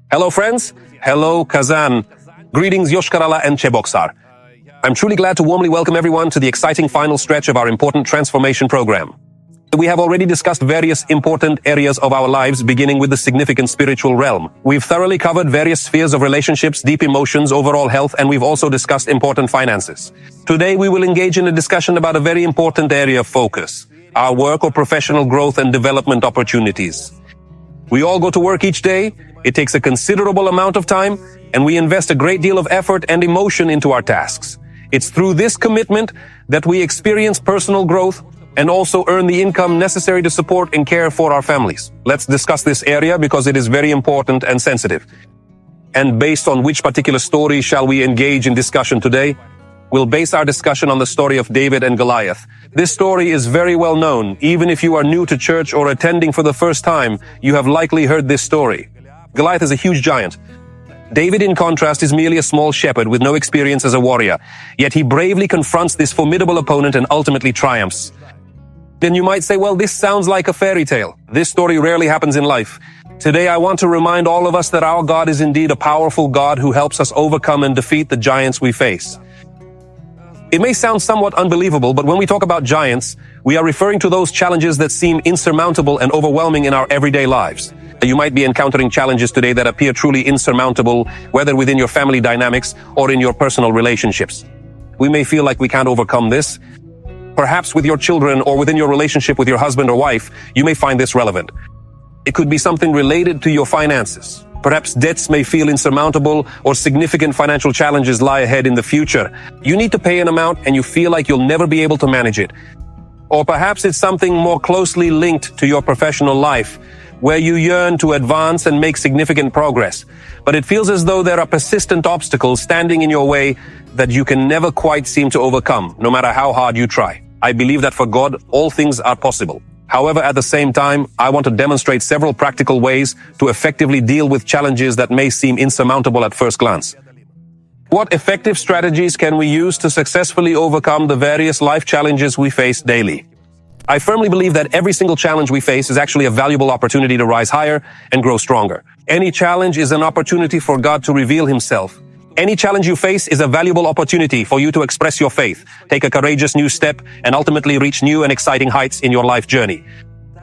Hello friends, hello Kazan, greetings Yoshkarala and Cheboksar. I'm truly glad to warmly welcome everyone to the exciting final stretch of our important transformation program. We have already discussed various important areas of our lives, beginning with the significant spiritual realm. We've thoroughly covered various spheres of relationships, deep emotions, overall health, and we've also discussed important finances. Today we will engage in a discussion about a very important area of focus, our work or professional growth and development opportunities. We all go to work each day. It takes a considerable amount of time, and we invest a great deal of effort and emotion into our tasks. It's through this commitment that we experience personal growth and also earn the income necessary to support and care for our families. Let's discuss this area because it is very important and sensitive. And based on which particular story shall we engage in discussion today? We'll base our discussion on the story of David and Goliath. This story is very well known. Even if you are new to church or attending for the first time, you have likely heard this story. Goliath is a huge giant. David, in contrast, is merely a small shepherd with no experience as a warrior. Yet he bravely confronts this formidable opponent and ultimately triumphs. Then you might say, well, this sounds like a fairy tale. This story rarely happens in life. Today, I want to remind all of us that our God is indeed a powerful God who helps us overcome and defeat the giants we face. It may sound somewhat unbelievable, but when we talk about giants, we are referring to those challenges that seem insurmountable and overwhelming in our everyday lives. You might be encountering challenges today that appear truly insurmountable, whether within your family dynamics or in your personal relationships. We may feel like we can't overcome this. Perhaps with your children or within your relationship with your husband or wife, you may find this relevant. It could be something related to your finances. Perhaps debts may feel insurmountable or significant financial challenges lie ahead in the future. You need to pay an amount and you feel like you'll never be able to manage it. Or perhaps it's something more closely linked to your professional life, where you yearn to advance and make significant progress. But it feels as though there are persistent obstacles standing in your way that you can never quite seem to overcome, no matter how hard you try. I believe that for God, all things are possible. However, at the same time, I want to demonstrate several practical ways to effectively deal with challenges that may seem insurmountable at first glance. What effective strategies can we use to successfully overcome the various life challenges we face daily? I firmly believe that every single challenge we face is actually a valuable opportunity to rise higher and grow stronger. Any challenge is an opportunity for God to reveal Himself. Any challenge you face is a valuable opportunity for you to express your faith, take a courageous new step, and ultimately reach new and exciting heights in your life journey.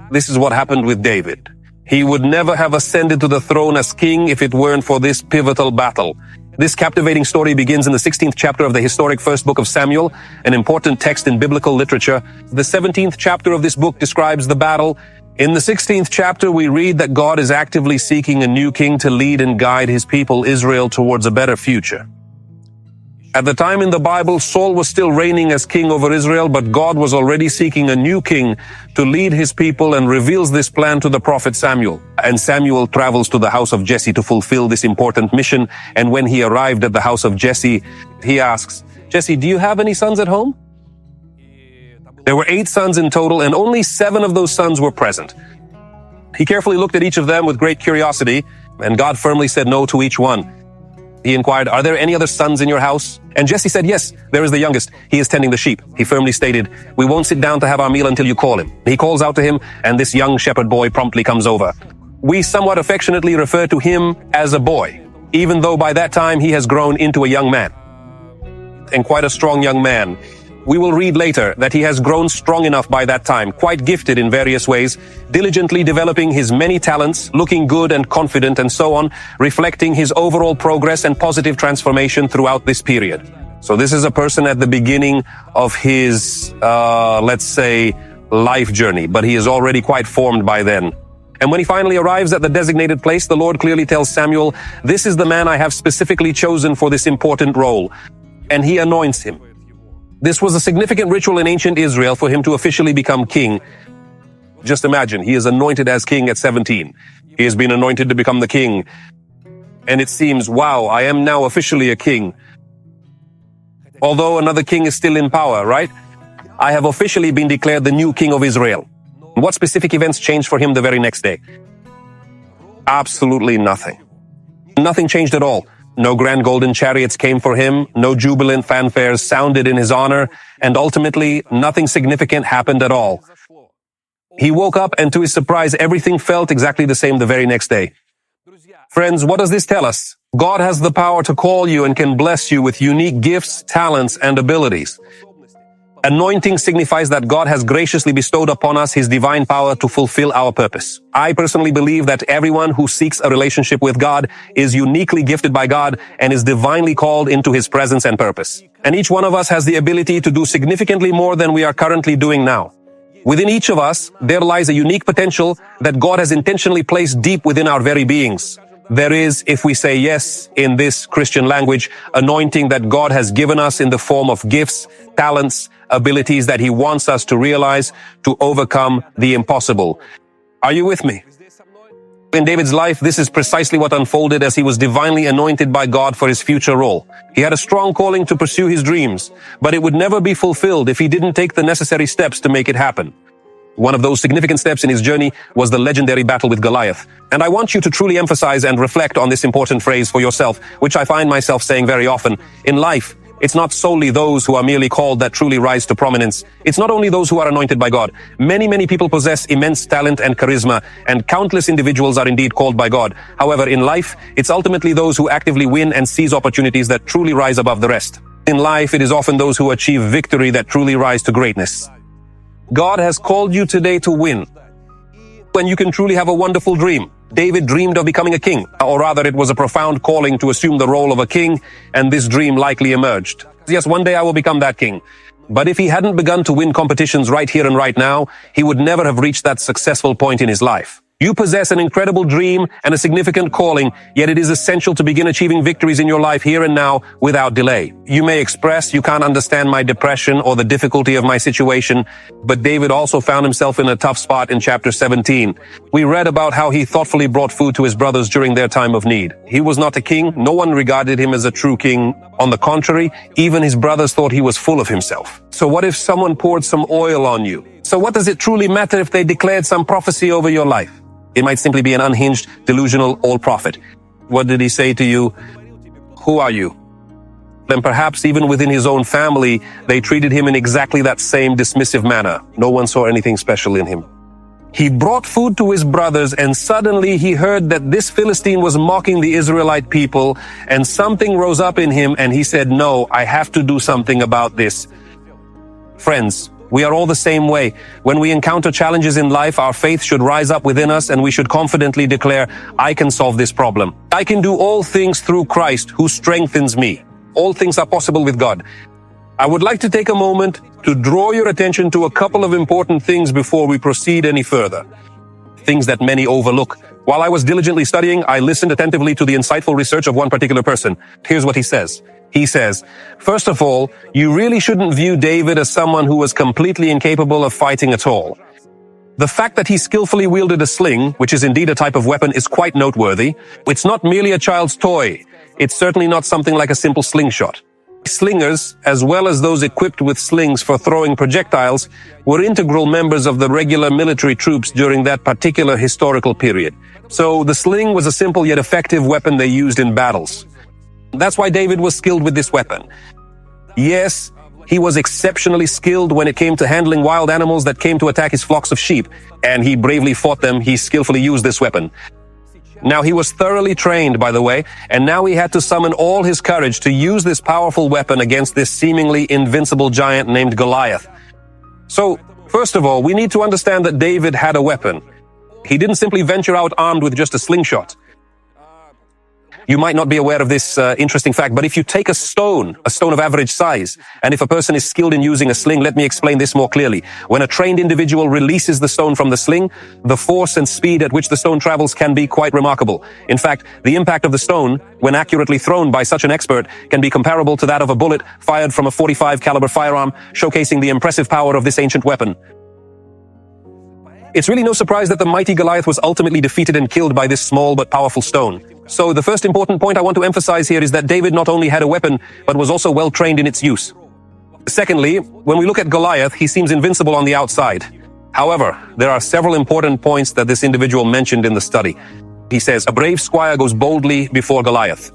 This is what happened with David. He would never have ascended to the throne as king if it weren't for this pivotal battle. This captivating story begins in the 16th chapter of the historic first book of Samuel, an important text in biblical literature. The 17th chapter of this book describes the battle. In the 16th chapter, we read that God is actively seeking a new king to lead and guide His people Israel towards a better future. At the time in the Bible, Saul was still reigning as king over Israel, but God was already seeking a new king to lead His people and reveals this plan to the prophet Samuel. And Samuel travels to the house of Jesse to fulfill this important mission. And when he arrived at the house of Jesse, he asks, "Jesse, do you have any sons at home?" There were 8 sons in total, and only 7 of those sons were present. He carefully looked at each of them with great curiosity, and God firmly said no to each one. He inquired, "Are there any other sons in your house?" And Jesse said, "Yes, there is the youngest. He is tending the sheep." He firmly stated, "We won't sit down to have our meal until you call him." He calls out to him, and this young shepherd boy promptly comes over. We somewhat affectionately refer to him as a boy, even though by that time he has grown into a young man, and quite a strong young man. We will read later that he has grown strong enough by that time, quite gifted in various ways, diligently developing his many talents, looking good and confident and so on, reflecting his overall progress and positive transformation throughout this period. So this is a person at the beginning of his, let's say, life journey, but he is already quite formed by then. And when he finally arrives at the designated place, the Lord clearly tells Samuel, "This is the man I have specifically chosen for this important role." And he anoints him. This was a significant ritual in ancient Israel for him to officially become king. Just imagine, he is anointed as king at 17. He has been anointed to become the king. And it seems, wow, I am now officially a king. Although another king is still in power, right? I have officially been declared the new king of Israel. What specific events changed for him the very next day? Absolutely nothing. Nothing changed at all. No grand golden chariots came for him, no jubilant fanfares sounded in his honor, and ultimately, nothing significant happened at all. He woke up, and to his surprise, everything felt exactly the same the very next day. Friends, what does this tell us? God has the power to call you and can bless you with unique gifts, talents, and abilities. Anointing signifies that God has graciously bestowed upon us His divine power to fulfill our purpose. I personally believe that everyone who seeks a relationship with God is uniquely gifted by God and is divinely called into His presence and purpose. And each one of us has the ability to do significantly more than we are currently doing now. Within each of us, there lies a unique potential that God has intentionally placed deep within our very beings. There is, if we say yes in this Christian language, anointing that God has given us in the form of gifts, talents, abilities that He wants us to realize to overcome the impossible. Are you with me? In David's life, this is precisely what unfolded as he was divinely anointed by God for his future role. He had a strong calling to pursue his dreams, but it would never be fulfilled if he didn't take the necessary steps to make it happen. One of those significant steps in his journey was the legendary battle with Goliath. And I want you to truly emphasize and reflect on this important phrase for yourself, which I find myself saying very often. In life, it's not solely those who are merely called that truly rise to prominence. It's not only those who are anointed by God. Many people possess immense talent and charisma, and countless individuals are indeed called by God. However, in life, it's ultimately those who actively win and seize opportunities that truly rise above the rest. In life, it is often those who achieve victory that truly rise to greatness. God has called you today to win. When you can truly have a wonderful dream. David dreamed of becoming a king, or rather it was a profound calling to assume the role of a king, and this dream likely emerged. Yes, one day I will become that king. But if he hadn't begun to win competitions right here and right now, he would never have reached that successful point in his life. You possess an incredible dream and a significant calling, yet it is essential to begin achieving victories in your life here and now without delay. You may express, "You can't understand my depression or the difficulty of my situation," but David also found himself in a tough spot in chapter 17. We read about how he thoughtfully brought food to his brothers during their time of need. He was not a king. No one regarded him as a true king. On the contrary, even his brothers thought he was full of himself. So what if someone poured some oil on you? So what does it truly matter if they declared some prophecy over your life? It might simply be an unhinged, delusional old prophet. What did he say to you? Who are you? Then perhaps even within his own family, they treated him in exactly that same dismissive manner. No one saw anything special in him. He brought food to his brothers, and suddenly he heard that this Philistine was mocking the Israelite people, and something rose up in him, and he said, "No, I have to do something about this." Friends, we are all the same way. When we encounter challenges in life, our faith should rise up within us and we should confidently declare, "I can solve this problem. I can do all things through Christ who strengthens me." All things are possible with God. I would like to take a moment to draw your attention to a couple of important things before we proceed any further. Things that many overlook. While I was diligently studying, I listened attentively to the insightful research of one particular person. Here's what he says. He says, first of all, you really shouldn't view David as someone who was completely incapable of fighting at all. The fact that he skillfully wielded a sling, which is indeed a type of weapon, is quite noteworthy. It's not merely a child's toy. It's certainly not something like a simple slingshot. Slingers, as well as those equipped with slings for throwing projectiles, were integral members of the regular military troops during that particular historical period. So the sling was a simple yet effective weapon they used in battles. That's why David was skilled with this weapon. Yes, he was exceptionally skilled when it came to handling wild animals that came to attack his flocks of sheep, and he bravely fought them. He skillfully used this weapon. Now, he was thoroughly trained, by the way, and now he had to summon all his courage to use this powerful weapon against this seemingly invincible giant named Goliath. So, first of all, we need to understand that David had a weapon. He didn't simply venture out armed with just a slingshot. You might not be aware of this interesting fact, but if you take a stone of average size, and if a person is skilled in using a sling, let me explain this more clearly. When a trained individual releases the stone from the sling, the force and speed at which the stone travels can be quite remarkable. In fact, the impact of the stone, when accurately thrown by such an expert, can be comparable to that of a bullet fired from a .45 caliber firearm, showcasing the impressive power of this ancient weapon. It's really no surprise that the mighty Goliath was ultimately defeated and killed by this small but powerful stone. So the first important point I want to emphasize here is that David not only had a weapon, but was also well trained in its use. Secondly, when we look at Goliath, he seems invincible on the outside. However, there are several important points that this individual mentioned in the study. He says, a brave squire goes boldly before Goliath.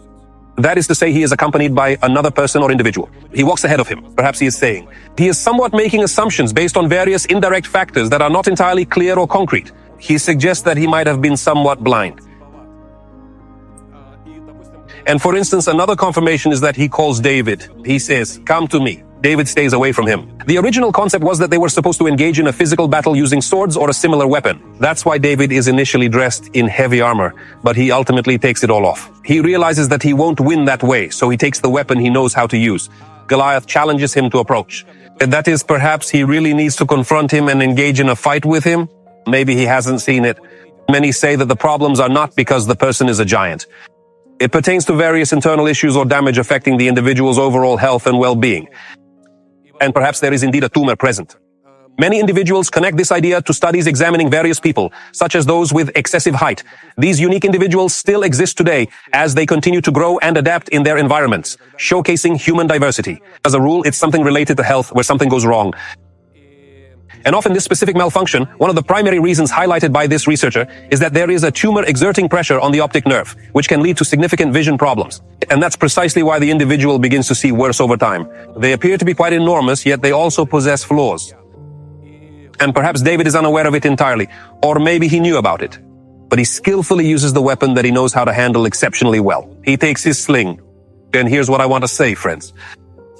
That is to say, he is accompanied by another person or individual. He walks ahead of him. Perhaps he is saying, he is somewhat making assumptions based on various indirect factors that are not entirely clear or concrete. He suggests that he might have been somewhat blind. And for instance, another confirmation is that he calls David. He says, "Come to me." David stays away from him. The original concept was that they were supposed to engage in a physical battle using swords or a similar weapon. That's why David is initially dressed in heavy armor, but he ultimately takes it all off. He realizes that he won't win that way, so he takes the weapon he knows how to use. Goliath challenges him to approach. That is, perhaps he really needs to confront him and engage in a fight with him. Maybe he hasn't seen it. Many say that the problems are not because the person is a giant. It pertains to various internal issues or damage affecting the individual's overall health and well-being. And perhaps there is indeed a tumor present. Many individuals connect this idea to studies examining various people, such as those with excessive height. These unique individuals still exist today as they continue to grow and adapt in their environments, showcasing human diversity. As a rule, it's something related to health where something goes wrong. And often this specific malfunction, one of the primary reasons highlighted by this researcher, is that there is a tumor exerting pressure on the optic nerve, which can lead to significant vision problems. And that's precisely why the individual begins to see worse over time. They appear to be quite enormous, yet they also possess flaws. And perhaps David is unaware of it entirely, or maybe he knew about it. But he skillfully uses the weapon that he knows how to handle exceptionally well. He takes his sling. And here's what I want to say, friends.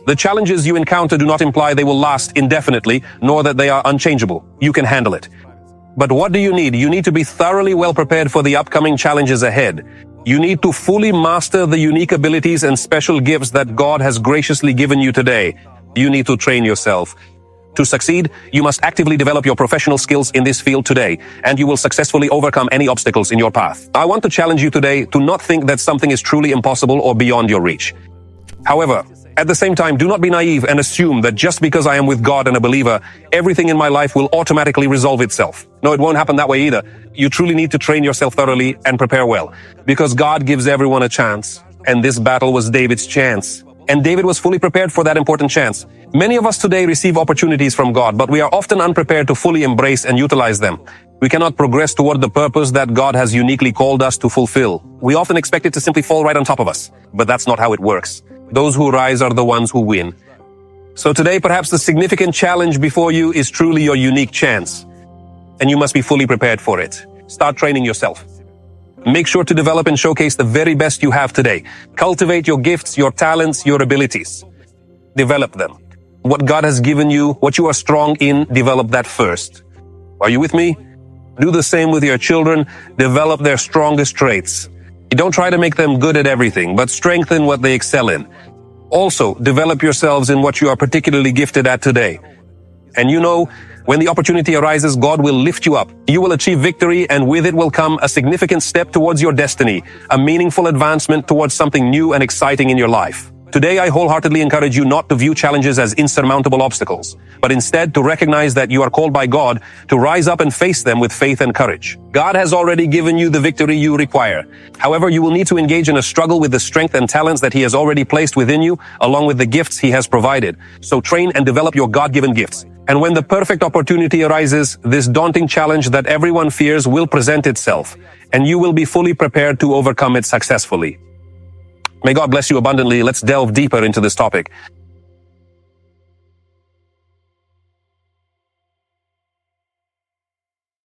The challenges you encounter do not imply they will last indefinitely, nor that they are unchangeable. You can handle it. But what do you need? You need to be thoroughly well prepared for the upcoming challenges ahead. You need to fully master the unique abilities and special gifts that God has graciously given you today. You need to train yourself. To succeed, you must actively develop your professional skills in this field today, and you will successfully overcome any obstacles in your path. I want to challenge you today to not think that something is truly impossible or beyond your reach. However, at the same time, do not be naive and assume that just because I am with God and a believer, everything in my life will automatically resolve itself. No, it won't happen that way either. You truly need to train yourself thoroughly and prepare well, because God gives everyone a chance, and this battle was David's chance. And David was fully prepared for that important chance. Many of us today receive opportunities from God, but we are often unprepared to fully embrace and utilize them. We cannot progress toward the purpose that God has uniquely called us to fulfill. We often expect it to simply fall right on top of us, but that's not how it works. Those who rise are the ones who win. So today, perhaps the significant challenge before you is truly your unique chance, and you must be fully prepared for it. Start training yourself. Make sure to develop and showcase the very best you have today. Cultivate your gifts, your talents, your abilities. Develop them. What God has given you, what you are strong in, develop that first. Are you with me? Do the same with your children. Develop their strongest traits. Don't try to make them good at everything, but strengthen what they excel in. Also, develop yourselves in what you are particularly gifted at today. And you know, when the opportunity arises, God will lift you up. You will achieve victory, and with it will come a significant step towards your destiny, a meaningful advancement towards something new and exciting in your life. Today, I wholeheartedly encourage you not to view challenges as insurmountable obstacles, but instead to recognize that you are called by God to rise up and face them with faith and courage. God has already given you the victory you require. However, you will need to engage in a struggle with the strength and talents that He has already placed within you, along with the gifts He has provided. So train and develop your God-given gifts. And when the perfect opportunity arises, this daunting challenge that everyone fears will present itself, and you will be fully prepared to overcome it successfully. May God bless you abundantly. Let's delve deeper into this topic.